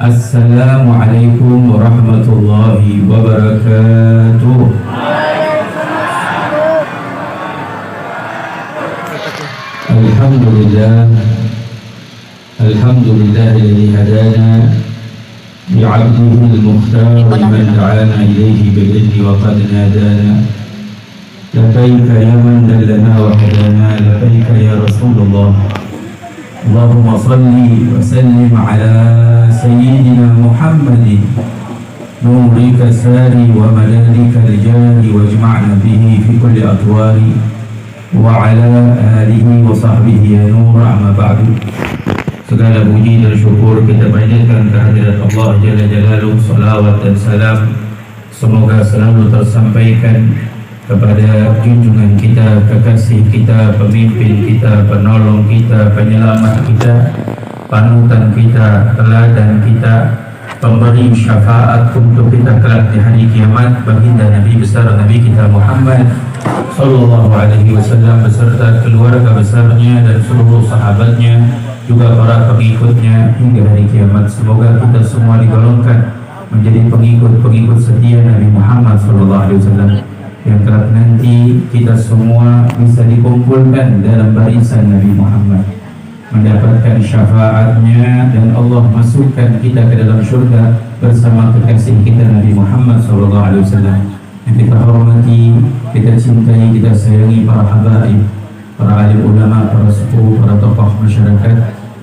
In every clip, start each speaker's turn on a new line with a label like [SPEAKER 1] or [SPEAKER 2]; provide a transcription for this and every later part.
[SPEAKER 1] Assalamualaikum warahmatullahi wabarakatuh. Alhamdulillah, alhamdulillahilladzi hadana bi'abdihi al-mukhtar liman da'ana ilayhi bi'idni wa qad nadana. Labbaika ya man dallana wa hadana, labbaika ya Rasulullah. Allahumma salli wa sallim ala sayyidina Muhammadin nurika sari wa malalika al-jari wajma'na bihi fi kulli atwari wa ala alihi wa sahbihi ya nur amma ba'du. Segala puji dan syukur kita panjatkan kehadirat Allah Jalla Jalaluhu. Salawat dan salam semoga selalu tersampaikan kepada junjungan kita, kekasih kita, pemimpin kita, penolong kita, penyelamat kita, panutan kita, teladan kita, pemberi syafaat untuk kita kelak di hari kiamat, baginda Nabi besar Nabi kita Muhammad sallallahu alaihi wasallam beserta keluarga besarnya dan seluruh sahabatnya, juga para pengikutnya hingga hari kiamat. Semoga kita semua digolongkan menjadi pengikut-pengikut setia Nabi Muhammad sallallahu alaihi wasallam, yang kelak nanti kita semua bisa dikumpulkan dalam barisan Nabi Muhammad, mendapatkan syafaatnya, dan Allah masukkan kita ke dalam syurga bersama kekasih kita Nabi Muhammad SAW yang kita hormati, kita cintai, kita sayangi para habaib, para alim ulama, para sepuh, para tokoh masyarakat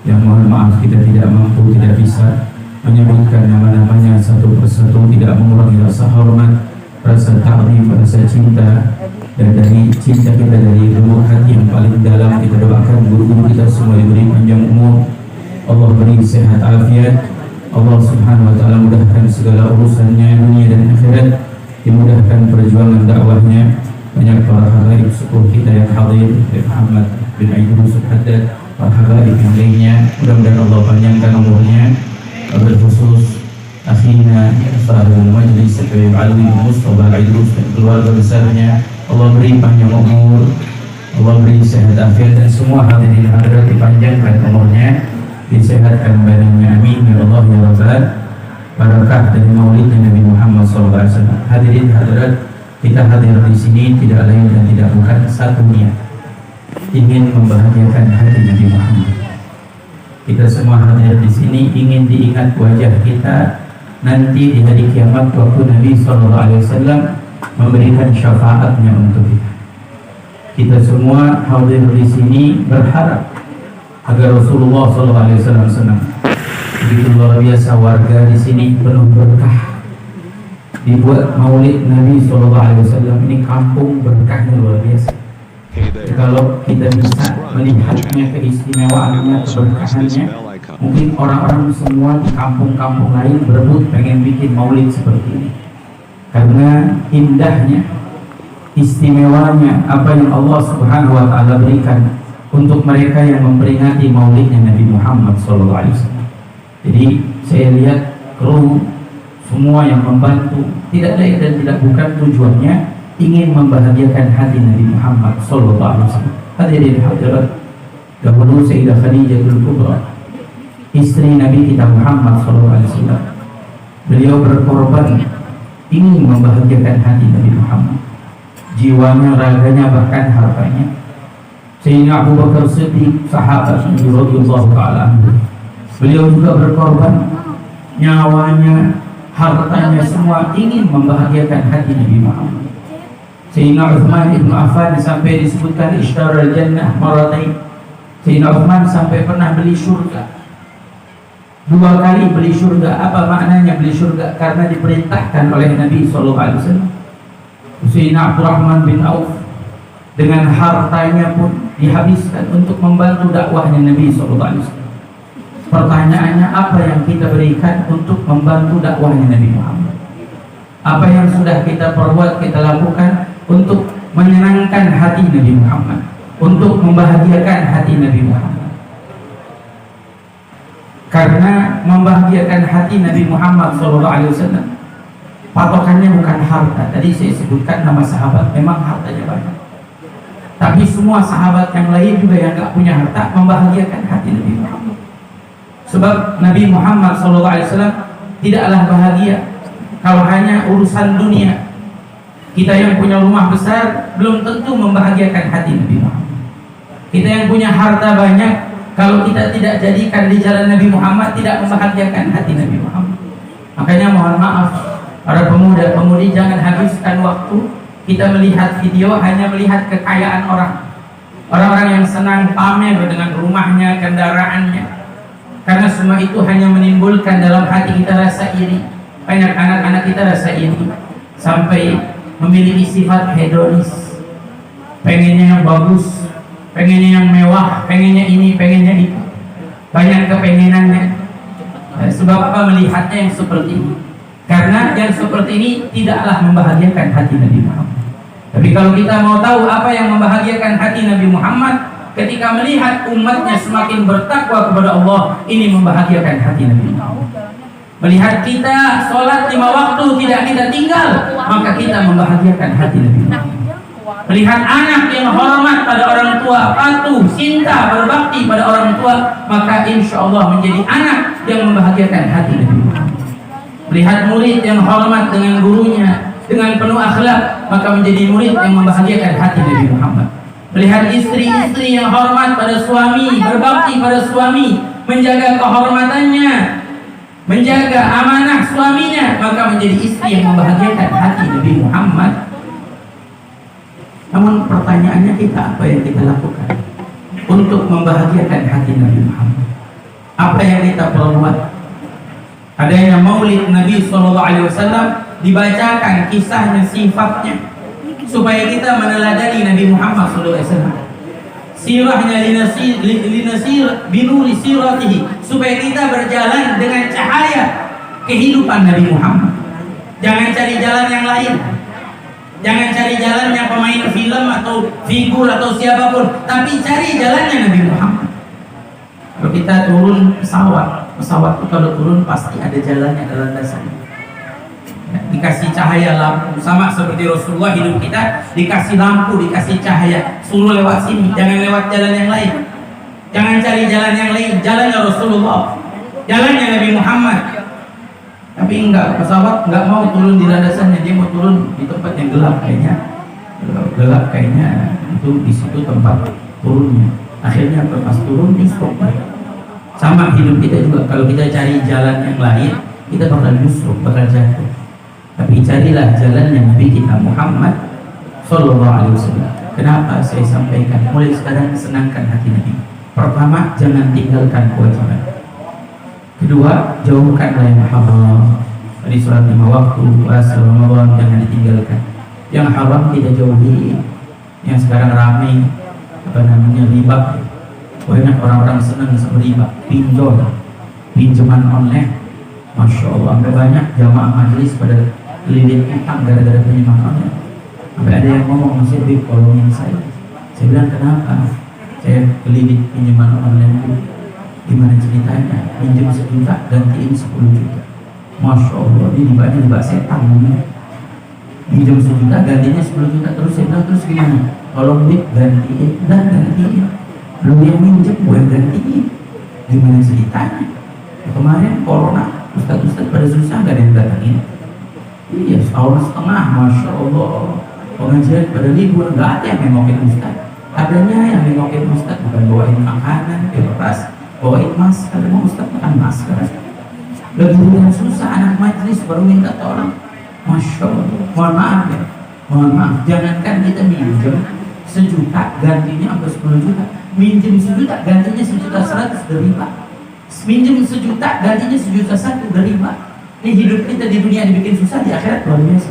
[SPEAKER 1] yang mohon maaf kita tidak mampu, tidak bisa menyebutkan nama-namanya satu persatu, tidak mengurangi rasa hormat, rasa ta'zim, rasa cinta. Dan dari cinta kita, dari lubuk hati yang paling dalam, kita doakan guru-guru kita semua diberi panjang umur, Allah beri sehat afiat, Allah subhanahu wa ta'ala mudahkan segala urusannya dunia dan akhirat, dimudahkan perjuangan dakwahnya. Banyak para habaib sepuh kita yang hadir, Muhammad bin Idrus Haddad, para habaib yang lainnya, mudah-mudahan Allah panjangkan umurnya. Berkhusus akhina sahibul majlis Habib Alwi Mustafa Idrus dan keluarga besarnya, Allah beri panjang umur, Allah beri sehat afiat, dan semua hadirin hadirat dipanjangkan umurnya, disehatkan badannya, amin ya Allah ya Rabbal. Barakah dari maulid Nabi Muhammad SAW. Hadirin hadirat, kita hadir di sini tidak lain dan tidak bukan satu niat, ingin membahagiakan hati Nabi Muhammad. Kita semua hadir di sini ingin diingat wajah kita nanti di hari kiamat waktu Nabi SAW memberikan syafaatnya untuk kita. Kita semua hadir di sini berharap agar Rasulullah SAW senang. Begitu luar biasa warga di sini, penuh berkah. Dibuat maulid Nabi SAW, ini kampung berkahnya luar biasa. Kalau kita bisa melihatnya, keistimewaannya, keberkahannya, mungkin orang-orang semua di kampung-kampung lain berebut pengen bikin maulid seperti ini, karena indahnya, istimewanya apa yang Allah Subhanahu wa ta'ala berikan untuk mereka yang memperingati maulidnya Nabi Muhammad SAW. Jadi saya lihat kru semua yang membantu, tidak lain dan tidak bukan tujuannya ingin membahagiakan hati Nabi Muhammad SAW. Hadirin hadirat, dahulu Sayyidah Khadijatul Kubra, istri Nabi kita Muhammad SAW, beliau berkorban ingin membahagiakan hati Nabi Muhammad, jiwanya, raganya, bahkan hartanya. Sayyidina Abu Bakar Siddiq, sahabat Nabi radhiyallahu ta'ala anhu, beliau juga berkorban nyawanya, hartanya, semua ingin membahagiakan hati Nabi Muhammad. Sayyidina Uthman ibn Affan sampai disebutkan ishtara jannah maratain. Sayyidina Uthman sampai pernah beli surga, 2 kali beli surga. Apa maknanya beli surga? Karena diperintahkan oleh Nabi SAW. Sayyidina Abdurrahman bin Auf dengan hartanya pun dihabiskan untuk membantu dakwahnya Nabi SAW. Pertanyaannya, apa yang kita berikan untuk membantu dakwahnya Nabi Muhammad? Apa yang sudah kita perbuat, kita lakukan untuk menyenangkan hati Nabi Muhammad, untuk membahagiakan hati Nabi Muhammad? Karena membahagiakan hati Nabi Muhammad SAW, patokannya bukan harta. Tadi saya sebutkan nama sahabat, memang hartanya banyak, tapi semua sahabat yang lain juga yang gak punya harta membahagiakan hati Nabi Muhammad.
[SPEAKER 2] Sebab Nabi Muhammad SAW tidaklah bahagia kalau hanya urusan dunia. Kita yang punya rumah besar belum tentu membahagiakan hati Nabi Muhammad. Kita yang punya harta banyak, kalau kita tidak jadikan di jalan Nabi Muhammad, tidak membahagiakan hati Nabi Muhammad. Makanya mohon maaf, para pemuda-pemudi, jangan habiskan waktu kita melihat video hanya melihat kekayaan orang. Orang-orang yang senang pamer dengan rumahnya, kendaraannya. Karena semua itu hanya menimbulkan dalam hati kita rasa iri. Banyak anak-anak kita rasa iri sampai memiliki sifat hedonis, pengennya yang bagus, pengennya yang mewah, pengennya ini, pengennya itu, banyak kepengenannya. Sebab apa melihatnya yang seperti ini? Karena yang seperti ini tidaklah membahagiakan hati Nabi Muhammad. Tapi kalau kita mau tahu apa yang membahagiakan hati Nabi Muhammad, ketika melihat umatnya semakin bertakwa kepada Allah, ini membahagiakan hati Nabi Muhammad. Melihat kita sholat 5 waktu tidak kita tinggal, maka kita membahagiakan hati Nabi Muhammad. Melihat anak yang hormat pada orang tua, patuh, cinta, berbakti pada orang tua, maka insya Allah menjadi anak yang membahagiakan hati Nabi Muhammad. Melihat murid yang hormat dengan gurunya, dengan penuh akhlak, maka menjadi murid yang membahagiakan hati Nabi Muhammad. Melihat istri-istri yang hormat pada suami, berbakti pada suami, menjaga kehormatannya, menjaga amanah suaminya, maka menjadi istri yang membahagiakan hati Nabi Muhammad. Namun pertanyaannya, kita apa yang kita lakukan untuk membahagiakan hati Nabi Muhammad? Apa yang kita perlu buat? Adanya maulid Nabi SAW, dibacakan kisahnya, sifatnya, supaya kita meneladani Nabi Muhammad SAW. Sirahnya linasir binuri siratihi, supaya kita berjalan dengan cahaya kehidupan Nabi Muhammad. Jangan cari jalan yang lain. Jangan cari jalan yang pemain film atau figur atau siapapun, tapi cari jalannya Nabi Muhammad. Kalau kita turun pesawat itu kalau turun pasti ada jalannya, ada landasannya. Dikasih cahaya lampu, sama seperti Rasulullah hidup kita dikasih lampu, dikasih cahaya, suruh lewat sini, jangan lewat jalan yang lain. Jangan cari jalan yang lain, jalannya Rasulullah, jalannya Nabi Muhammad. Tapi enggak, pesawat enggak mau turun di landasannya, dia mau turun di tempat yang gelap kayaknya itu di situ tempat turunnya. Akhirnya pas turun di stop. Sama hidup kita juga, kalau kita cari jalan yang lain, kita bakal nyusruk, bakal jatuh. Tapi carilah jalannya Nabi kita Muhammad Sallallahu Alaihi Wasallam. Kenapa saya sampaikan? Mulai sekarang senangkan hati Nabi. Pertama, jangan tinggalkan kewajiban. Kedua, jauhkanlah yang haram. Di surat 5 waktu, puasa Ramadan jangan ditinggalkan. Yang haram kita jauhi. Yang sekarang ramai riba. Banyak orang-orang senang sama riba, pinjaman online. Masya Allah, banyak jamaah majelis pada keliling utang gara-gara pinjaman online. Sampai ada yang ngomong, Mas Habib, tolongin saya. Saya bilang, kenapa? Saya keliling pinjaman online itu. Gimana ceritanya? Pinjam 1 juta, gantiin 10 juta. Masya Allah, ini riba setan. Pinjam 1 juta, gantinya 10 juta. Terus saya bilang, terus gimana? Tolong Bib, gantiin. Udah, gantiin. Lu yang minjem, gue yang gantiin. Gimana ceritanya? Kemarin corona, ustaz-ustaz pada susah, gak ada yang datangin. Iya, setahun setengah, Masya Allah. Pengajian pada libur, gak ada yang nengokin ustaz. Adanya yang nengokin ustaz, bukan bawain makanan, kertas, bawain masker. Mau ustaz makan masker. Lagi yang susah, anak majlis baru minta tolong. Masya Allah. Mohon maaf ya, mohon maaf. Jangankan kita minjem 1 juta, gantinya sampai 10 juta. Minjem 1 juta, gantinya 1.100.000 udah riba. Minjem 1 juta, gantinya 1.100.000 udah riba. Ini hidup kita di dunia dibikin susah, di akhirat luar biasa.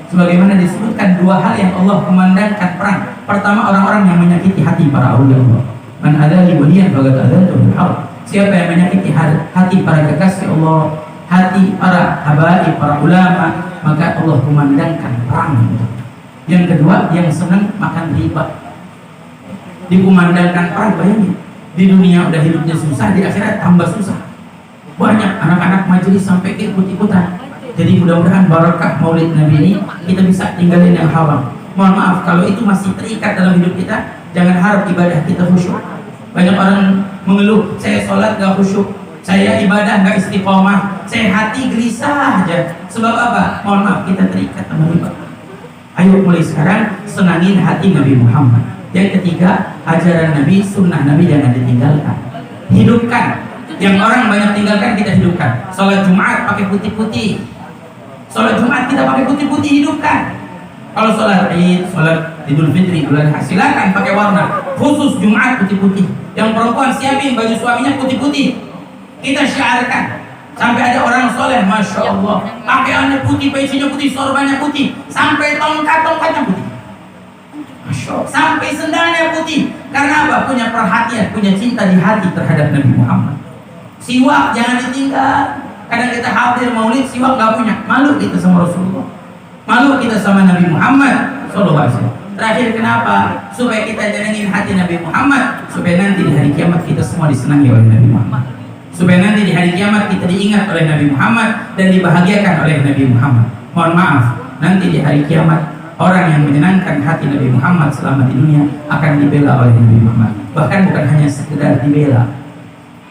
[SPEAKER 2] Sebagaimana disebutkan 2 hal yang Allah memandangkan perang. Pertama, orang-orang yang menyakiti hati para awliya Allah. Man adali waliyan faqad adantu bil harb. Siapa yang menyakiti hati para kekasih Allah, hati para habaib, para ulama, maka Allah memandangkan perang. Yang kedua, yang senang makan riba, dikumandangkan perang. Bayangin, di dunia udah hidupnya susah, di akhirat tambah susah. Banyak anak-anak majelis sampai ikut-ikutan. Jadi mudah-mudahan barakah maulid Nabi ini kita bisa tinggalin yang haram. Mohon maaf kalau itu masih terikat dalam hidup kita, jangan harap ibadah kita khusyuk. Banyak orang mengeluh, saya sholat gak khusyuk. Saya ibadah nggak istiqomah, saya hati gelisah aja. Sebab apa? Mohon maaf, kita terikat sama riba. Ayo mulai sekarang senangin hati Nabi Muhammad. Yang ketiga, ajaran Nabi, sunnah Nabi jangan ditinggalkan. Hidupkan. Yang orang banyak tinggalkan kita hidupkan. Sholat Jumat pakai putih-putih. Sholat Jumat kita pakai putih-putih, hidupkan. Kalau sholat Id, sholat Idul Fitri, bulan Haji, silakan pakai warna. Khusus Jumat putih-putih. Yang perempuan siapin baju suaminya putih-putih. Kita syiarkan. Sampai ada orang soleh, masya Allah, pakaiannya putih, bajunya putih, sorbannya putih, sampai tongkat-tongkatnya putih. Masya Allah. Sampai sendalnya putih. Karena apa? Punya perhatian, punya cinta di hati terhadap Nabi Muhammad. Siwak jangan ditinggal. Kadang kita hadir maulid, siwak gak punya. Malu kita sama Rasulullah, malu kita sama Nabi Muhammad SAW. Terakhir kenapa? Supaya kita jenengin hati Nabi Muhammad, supaya nanti di hari kiamat kita semua disenangi oleh Nabi Muhammad, supaya nanti di hari kiamat kita diingat oleh Nabi Muhammad dan dibahagiakan oleh Nabi Muhammad. Mohon maaf, nanti di hari kiamat orang yang menyenangkan hati Nabi Muhammad selama di dunia akan dibela oleh Nabi Muhammad. Bahkan bukan hanya sekedar dibela,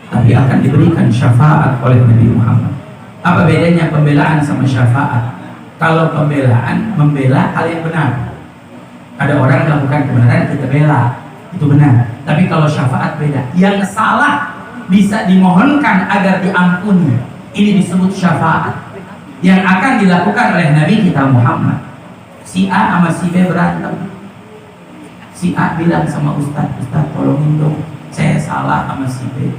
[SPEAKER 2] tapi akan diberikan syafaat oleh Nabi Muhammad. Apa bedanya pembelaan sama syafaat? Kalau pembelaan, membela hal yang benar. Ada orang melakukan kebenaran, kita bela, itu benar. Tapi kalau syafaat beda. Yang salah bisa dimohonkan agar diampuni. Ini disebut syafaat yang akan dilakukan oleh Nabi kita Muhammad. Si A sama si B berantem. Si A bilang sama Ustadz, Ustadz tolongin dong, saya salah sama si B.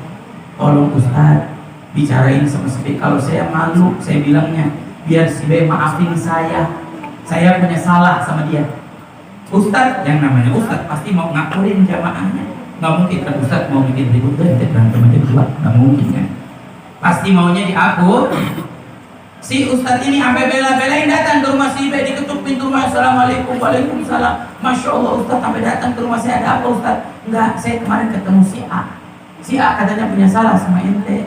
[SPEAKER 2] Tolong Ustadz bicarain sama si B. Kalau saya malu, saya bilangnya biar si B maafin saya punya salah sama dia. Ustadz, yang namanya Ustadz pasti mau ngakurin jamaahnya. Nggak mungkin kan Ustadz mau bikin ribut deh, berantem aja berdua, nggak mungkin kan. Pasti maunya diakur. Si Ustadz ini sampai bela-belain datang ke rumah si B, diketuk pintu rumah, Assalamualaikum, Waalaikumsalam. Masya Allah Ustadz sampai datang ke rumah saya, ada apa Ustadz? Enggak, saya kemarin ketemu si A. Si A katanya punya salah sama ente.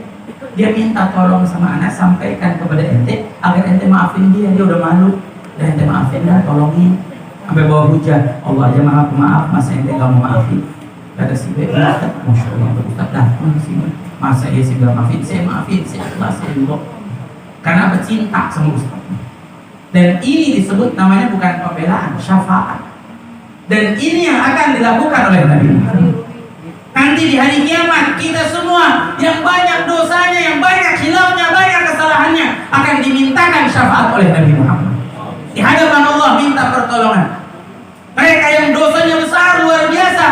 [SPEAKER 2] Dia minta tolong sama anak, sampaikan kepada ente agar ente maafin dia udah malu. Dan ente maafin dah, tolongin. Sampai bawa hujah, Allah aja maaf, masa ente gak mau maafin? Kata si B, Ustadz, Masya Allah Ustadz datang sini, masa ya sih gak maafin? Saya maafin, saya ikhlas, saya dulu. Karena bercinta sama Ustadz. Dan ini disebut namanya bukan pembelaan, syafaat. Dan ini yang akan dilakukan oleh Nabi Muhammad. Nanti di hari kiamat kita semua yang banyak dosanya, yang banyak hilafnya, banyak kesalahannya akan dimintakan syafaat oleh Nabi Muhammad. Di hadapan Allah minta pertolongan. Mereka yang dosanya besar luar biasa,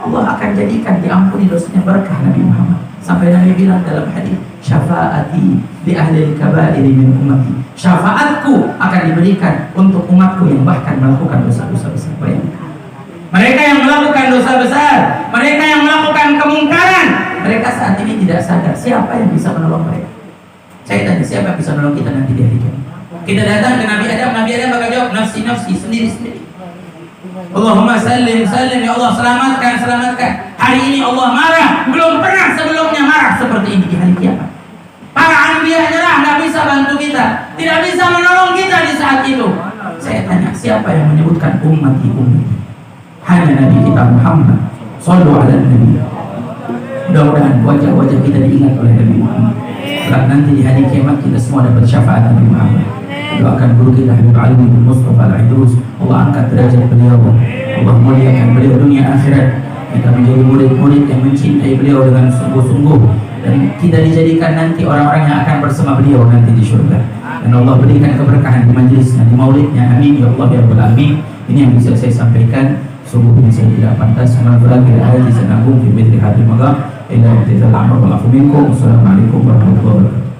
[SPEAKER 2] Allah akan jadikan diampuni dosanya berkah Nabi Muhammad. Sampai Nabi bilang dalam hadis, syafaati li ahli kabairi min ummati. Syafaatku akan diberikan untuk umatku yang bahkan melakukan dosa-dosa besar. Mereka yang melakukan dosa besar, mereka yang melakukan kemungkaran, mereka saat ini tidak sadar siapa yang bisa menolong mereka. Saya tanya, siapa yang bisa menolong kita nanti di hari kiamat? Kita datang ke Nabi Adam bakal jawab nafsi-nafsi, sendiri-sendiri. Allahumma sallim, ya Allah, selamatkan. Hari ini Allah marah, belum pernah sebelumnya marah seperti ini di hari kiamat. Para anbiya nyerah, nggak bisa bantu kita, tidak bisa menolong kita di saat itu. Saya tanya, siapa yang menyebutkan ummati? Hanya Nabi kita Muhammad. Shallu ala Nabi. Mudah-mudahan wajah-wajah kita diingat oleh Nabi Muhammad. Nanti di hari kiamat kita semua dapat syafaat Nabi Muhammad. Doakan guru kita Habib Ali bin Mustafa Al-Idrus, Allah angkat derajat beliau, Allah muliakan beliau dunia akhirat. Kita menjadi murid-murid yang mencintai beliau dengan sungguh-sungguh, dan kita dijadikan nanti orang-orang yang akan bersama beliau nanti di surga. Dan Allah berikan keberkahan di majlisnya, di maulidnya. Amin ya Allah ya Rabbal alamin. Ini yang bisa saya sampaikan. Sungguhnya saya tidak pantas mengulangi ayat di sana. Fi mithli hadhil maqam illa bi tadallama wa minkum. Assalamualaikum warahmatullahi wabarakatuh.